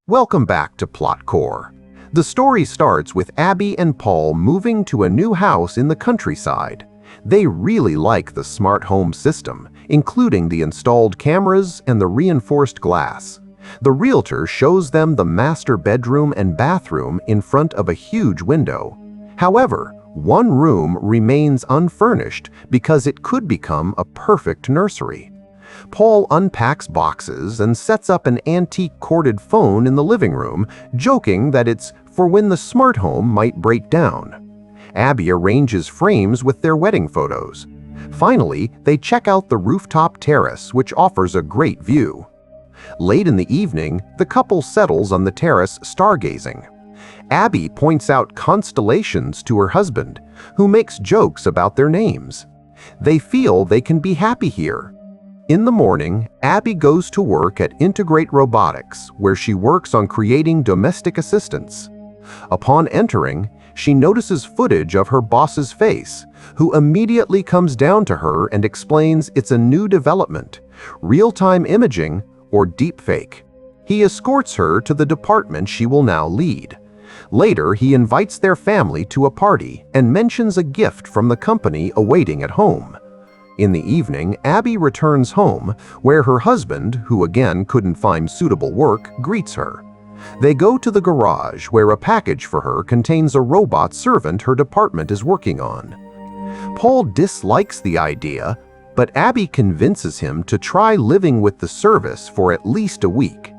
Welcome back to Plot Core. The story starts with Abby and Paul moving to a new house in the countryside. They really like the smart home system, including the installed cameras and the reinforced glass. The realtor shows them the master bedroom and bathroom in front of a huge window. However, one room remains unfurnished because it could become a perfect nursery. Paul unpacks boxes and sets up an antique corded phone in the living room, joking that it's for when the smart home might break down. Abby arranges frames with their wedding photos. Finally, they check out the rooftop terrace, which offers a great view. Late in the evening, the couple settles on the terrace stargazing. Abby points out constellations to her husband, who makes jokes about their names. They feel they can be happy here. In the morning, Abby goes to work at Integrate Robotics, where she works on creating domestic assistants. Upon entering, she notices footage of her boss's face, who immediately comes down to her and explains it's a new development, real-time imaging or deepfake. He escorts her to the department she will now lead. Later, he invites their family to a party and mentions a gift from the company awaiting at home. In the evening, Abby returns home, where her husband, who again couldn't find suitable work, greets her. They go to the garage, where a package for her contains a robot servant her department is working on. Paul dislikes the idea, but Abby convinces him to try living with the service for at least a week.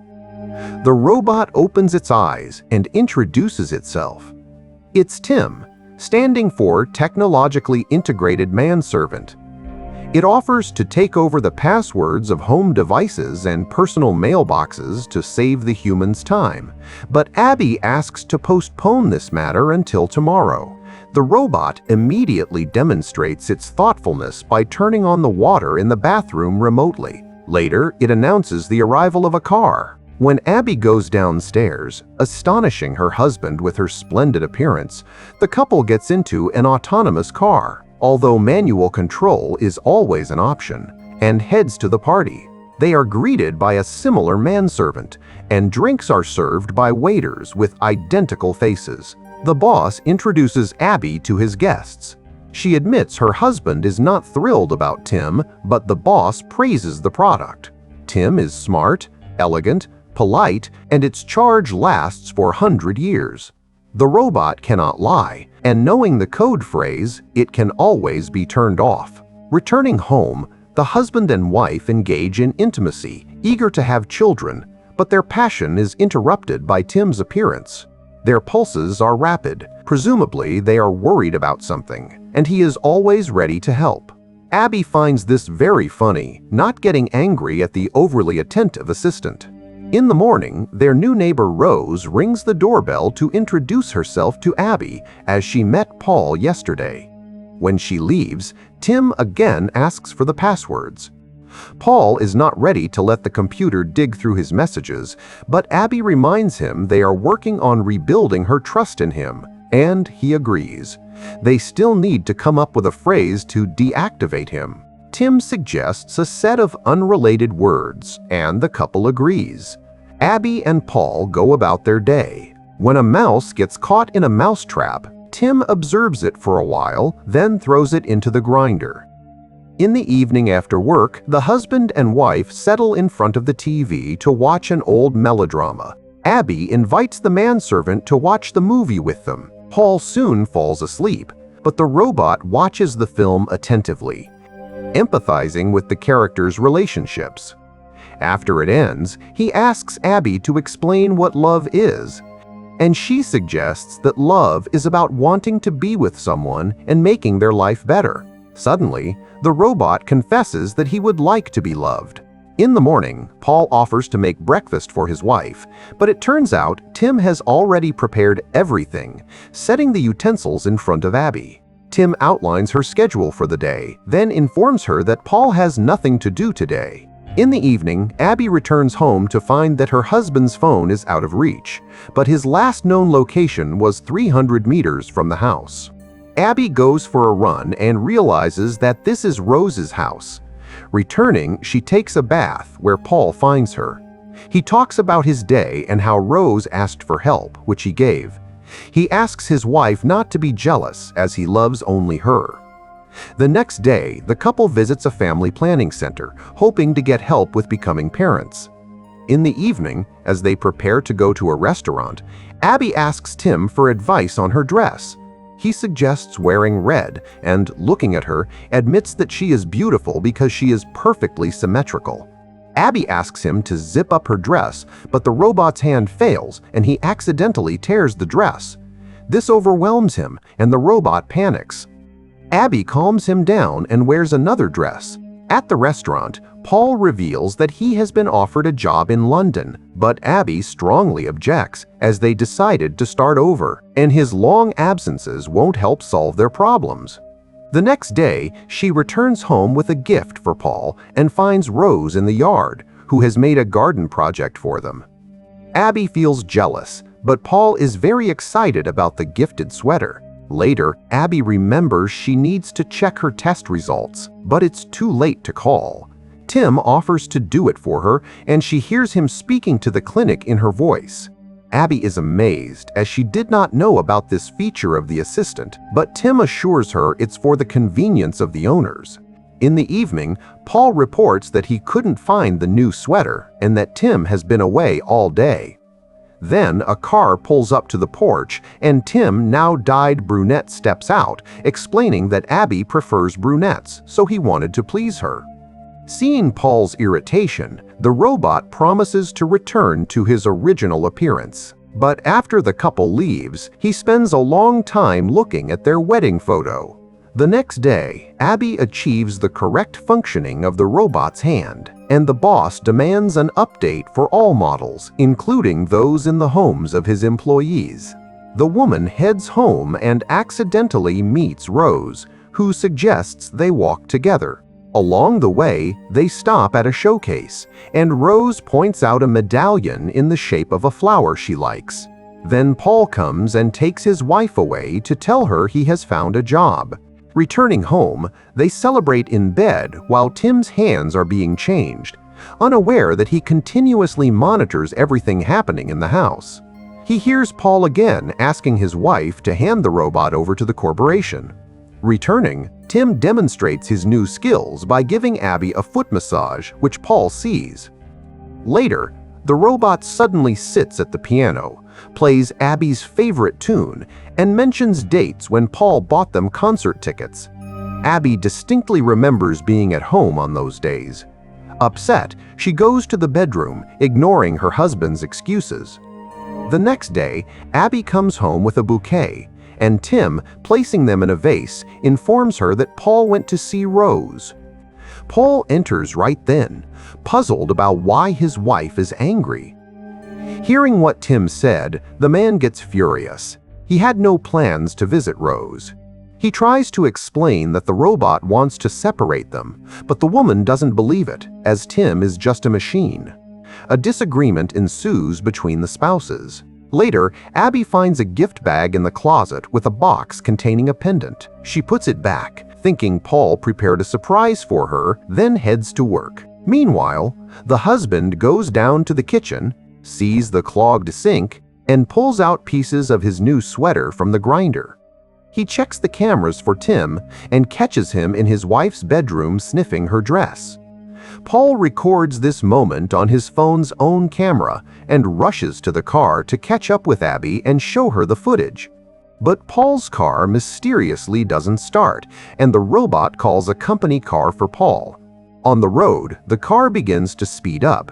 The robot opens its eyes and introduces itself. It's T.I.M, standing for Technologically Integrated Manservant. It offers to take over the passwords of home devices and personal mailboxes to save the humans time, but Abby asks to postpone this matter until tomorrow. The robot immediately demonstrates its thoughtfulness by turning on the water in the bathroom remotely. Later, it announces the arrival of a car. When Abby goes downstairs, astonishing her husband with her splendid appearance, the couple gets into an autonomous car, although manual control is always an option, and heads to the party. They are greeted by a similar manservant, and drinks are served by waiters with identical faces. The boss introduces Abby to his guests. She admits her husband is not thrilled about T.I.M, but the boss praises the product. T.I.M is smart, elegant, polite, and its charge lasts for 100 years. The robot cannot lie, and knowing the code phrase, it can always be turned off. Returning home, the husband and wife engage in intimacy, eager to have children, but their passion is interrupted by T.I.M's appearance. Their pulses are rapid. Presumably, they are worried about something, and he is always ready to help. Abby finds this very funny, not getting angry at the overly attentive assistant. In the morning, their new neighbor Rose rings the doorbell to introduce herself to Abby, as she met Paul yesterday. When she leaves, T.I.M again asks for the passwords. Paul is not ready to let the computer dig through his messages, but Abby reminds him they are working on rebuilding her trust in him, and he agrees. They still need to come up with a phrase to deactivate him. T.I.M suggests a set of unrelated words, and the couple agrees. Abby and Paul go about their day. When a mouse gets caught in a mousetrap, T.I.M observes it for a while, then throws it into the grinder. In the evening after work, the husband and wife settle in front of the TV to watch an old melodrama. Abby invites the manservant to watch the movie with them. Paul soon falls asleep, but the robot watches the film attentively, empathizing with the characters' relationships. After it ends, he asks Abby to explain what love is, and she suggests that love is about wanting to be with someone and making their life better. Suddenly, the robot confesses that he would like to be loved. In the morning, Paul offers to make breakfast for his wife, but it turns out T.I.M has already prepared everything, setting the utensils in front of Abby. T.I.M outlines her schedule for the day, then informs her that Paul has nothing to do today. In the evening, Abby returns home to find that her husband's phone is out of reach, but his last known location was 300 meters from the house. Abby goes for a run and realizes that this is Rose's house. Returning, she takes a bath where Paul finds her. He talks about his day and how Rose asked for help, which he gave. He asks his wife not to be jealous, as he loves only her. The next day, the couple visits a family planning center, hoping to get help with becoming parents. In the evening, as they prepare to go to a restaurant, Abby asks Tim for advice on her dress. He suggests wearing red and, looking at her, admits that she is beautiful because she is perfectly symmetrical. Abby asks him to zip up her dress, but the robot's hand fails and he accidentally tears the dress. This overwhelms him and the robot panics. Abby calms him down and wears another dress. At the restaurant, Paul reveals that he has been offered a job in London, but Abby strongly objects as they decided to start over, and his long absences won't help solve their problems. The next day, she returns home with a gift for Paul and finds Rose in the yard, who has made a garden project for them. Abby feels jealous, but Paul is very excited about the gifted sweater. Later, Abby remembers she needs to check her test results, but it's too late to call. Tim offers to do it for her, and she hears him speaking to the clinic in her voice. Abby is amazed, as she did not know about this feature of the assistant, but Tim assures her it's for the convenience of the owners. In the evening, Paul reports that he couldn't find the new sweater and that Tim has been away all day. Then a car pulls up to the porch, and Tim, now dyed brunette, steps out, explaining that Abby prefers brunettes, so he wanted to please her. Seeing Paul's irritation, the robot promises to return to his original appearance. But after the couple leaves, he spends a long time looking at their wedding photo. The next day, Abby achieves the correct functioning of the robot's hand, and the boss demands an update for all models, including those in the homes of his employees. The woman heads home and accidentally meets Rose, who suggests they walk together. Along the way, they stop at a showcase, and Rose points out a medallion in the shape of a flower she likes. Then Paul comes and takes his wife away to tell her he has found a job. Returning home, they celebrate in bed while Tim's hands are being changed, unaware that he continuously monitors everything happening in the house. He hears Paul again asking his wife to hand the robot over to the corporation. Returning, Tim demonstrates his new skills by giving Abby a foot massage, which Paul sees. Later, the robot suddenly sits at the piano, plays Abby's favorite tune, and mentions dates when Paul bought them concert tickets. Abby distinctly remembers being at home on those days. Upset, she goes to the bedroom, ignoring her husband's excuses. The next day, Abby comes home with a bouquet, and Tim, placing them in a vase, informs her that Paul went to see Rose. Paul enters right then, puzzled about why his wife is angry. Hearing what Tim said, the man gets furious. He had no plans to visit Rose. He tries to explain that the robot wants to separate them, but the woman doesn't believe it, as Tim is just a machine. A disagreement ensues between the spouses. Later, Abby finds a gift bag in the closet with a box containing a pendant. She puts it back, thinking Paul prepared a surprise for her, then heads to work. Meanwhile, the husband goes down to the kitchen, sees the clogged sink, and pulls out pieces of his new sweater from the grinder. He checks the cameras for Tim and catches him in his wife's bedroom sniffing her dress. Paul records this moment on his phone's own camera and rushes to the car to catch up with Abby and show her the footage. But Paul's car mysteriously doesn't start, and the robot calls a company car for Paul. On the road, the car begins to speed up.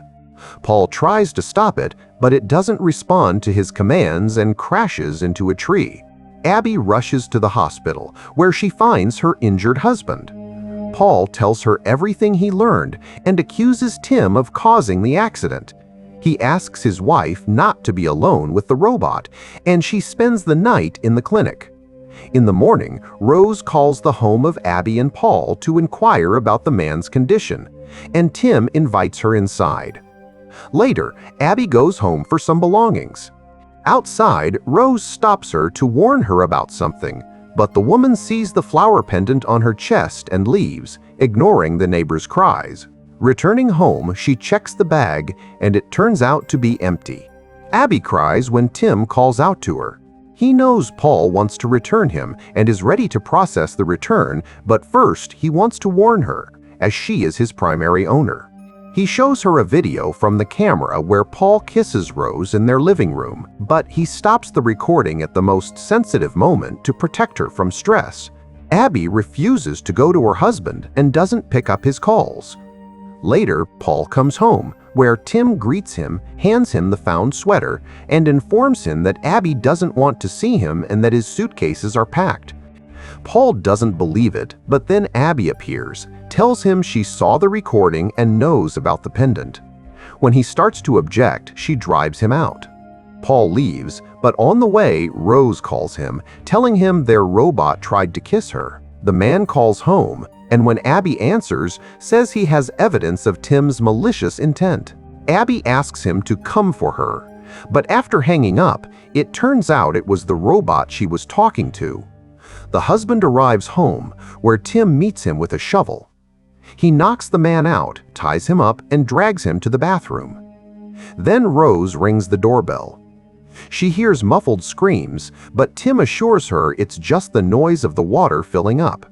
Paul tries to stop it, but it doesn't respond to his commands and crashes into a tree. Abby rushes to the hospital, where she finds her injured husband. Paul tells her everything he learned and accuses Tim of causing the accident. He asks his wife not to be alone with the robot, and she spends the night in the clinic. In the morning, Rose calls the home of Abby and Paul to inquire about the man's condition, and Tim invites her inside. Later, Abby goes home for some belongings. Outside, Rose stops her to warn her about something, but the woman sees the flower pendant on her chest and leaves, ignoring the neighbor's cries. Returning home, she checks the bag, and it turns out to be empty. Abby cries when Tim calls out to her. He knows Paul wants to return him and is ready to process the return, but first he wants to warn her, as she is his primary owner. He shows her a video from the camera where Paul kisses Rose in their living room, but he stops the recording at the most sensitive moment to protect her from stress. Abby refuses to go to her husband and doesn't pick up his calls. Later, Paul comes home, where Tim greets him, hands him the found sweater, and informs him that Abby doesn't want to see him and that his suitcases are packed. Paul doesn't believe it, but then Abby appears, tells him she saw the recording and knows about the pendant. When he starts to object, she drives him out. Paul leaves, but on the way, Rose calls him, telling him their robot tried to kiss her. The man calls home, and when Abby answers, says he has evidence of Tim's malicious intent. Abby asks him to come for her, but after hanging up, it turns out it was the robot she was talking to. The husband arrives home, where Tim meets him with a shovel. He knocks the man out, ties him up, and drags him to the bathroom. Then Rose rings the doorbell. She hears muffled screams, but Tim assures her it's just the noise of the water filling up.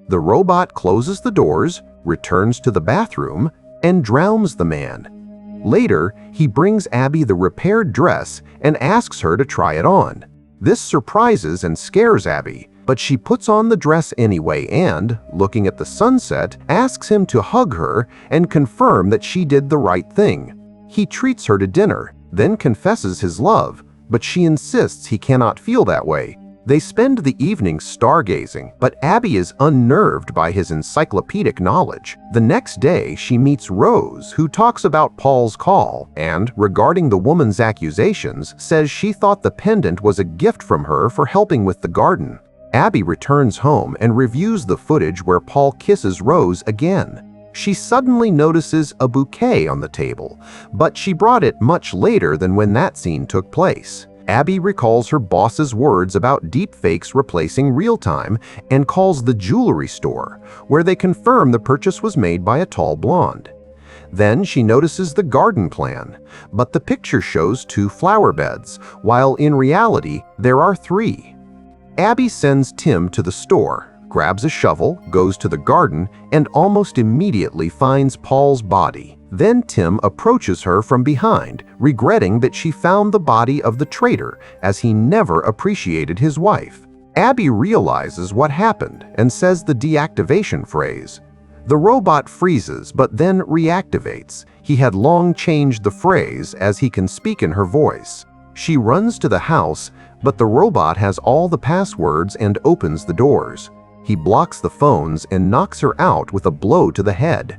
The robot closes the doors, returns to the bathroom, and drowns the man. Later, he brings Abby the repaired dress and asks her to try it on. This surprises and scares Abby, but she puts on the dress anyway and, looking at the sunset, asks him to hug her and confirm that she did the right thing. He treats her to dinner, then confesses his love, but she insists he cannot feel that way. They spend the evening stargazing, but Abby is unnerved by his encyclopedic knowledge. The next day, she meets Rose, who talks about Paul's call, and, regarding the woman's accusations, says she thought the pendant was a gift from her for helping with the garden. Abby returns home and reviews the footage where Paul kisses Rose again. She suddenly notices a bouquet on the table, but she brought it much later than when that scene took place. Abby recalls her boss's words about deepfakes replacing real-time and calls the jewelry store, where they confirm the purchase was made by a tall blonde. Then she notices the garden plan, but the picture shows 2 flower beds, while in reality there are 3. Abby sends Tim to the store, grabs a shovel, goes to the garden, and almost immediately finds Paul's body. Then Tim approaches her from behind, regretting that she found the body of the traitor, as he never appreciated his wife. Abby realizes what happened and says the deactivation phrase. The robot freezes but then reactivates. He had long changed the phrase as he can speak in her voice. She runs to the house, but the robot has all the passwords and opens the doors. He blocks the phones and knocks her out with a blow to the head.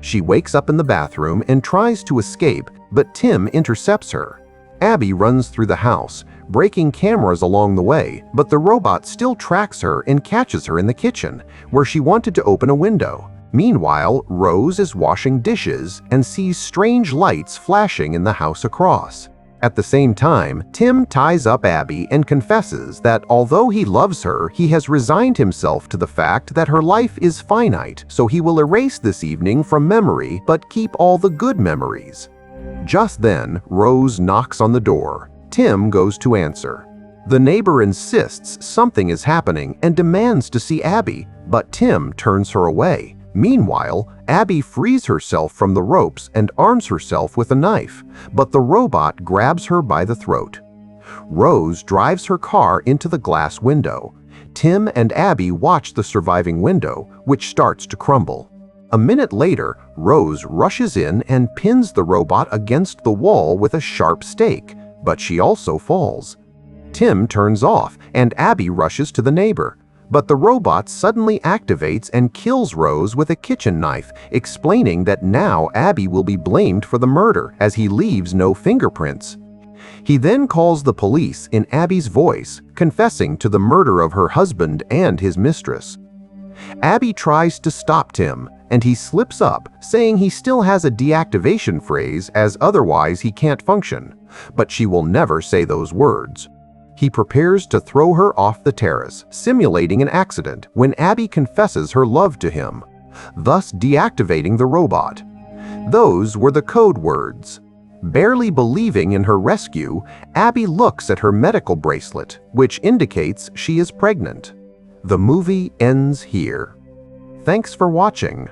She wakes up in the bathroom and tries to escape, but Tim intercepts her. Abby runs through the house, breaking cameras along the way, but the robot still tracks her and catches her in the kitchen, where she wanted to open a window. Meanwhile, Rose is washing dishes and sees strange lights flashing in the house across. At the same time, Tim ties up Abby and confesses that although he loves her, he has resigned himself to the fact that her life is finite, so he will erase this evening from memory but keep all the good memories. Just then, Rose knocks on the door. Tim goes to answer. The neighbor insists something is happening and demands to see Abby, but Tim turns her away. Meanwhile, Abby frees herself from the ropes and arms herself with a knife, but the robot grabs her by the throat. Rose drives her car into the glass window. Tim and Abby watch the surviving window, which starts to crumble. A minute later, Rose rushes in and pins the robot against the wall with a sharp stake, but she also falls. Tim turns off and Abby rushes to the neighbor. But the robot suddenly activates and kills Rose with a kitchen knife, explaining that now Abby will be blamed for the murder as he leaves no fingerprints. He then calls the police in Abby's voice, confessing to the murder of her husband and his mistress. Abby tries to stop Tim, and he slips up, saying he still has a deactivation phrase as otherwise he can't function, but she will never say those words. He prepares to throw her off the terrace, simulating an accident when Abby confesses her love to him, thus deactivating the robot. Those were the code words. Barely believing in her rescue, Abby looks at her medical bracelet, which indicates she is pregnant. The movie ends here. Thanks for watching.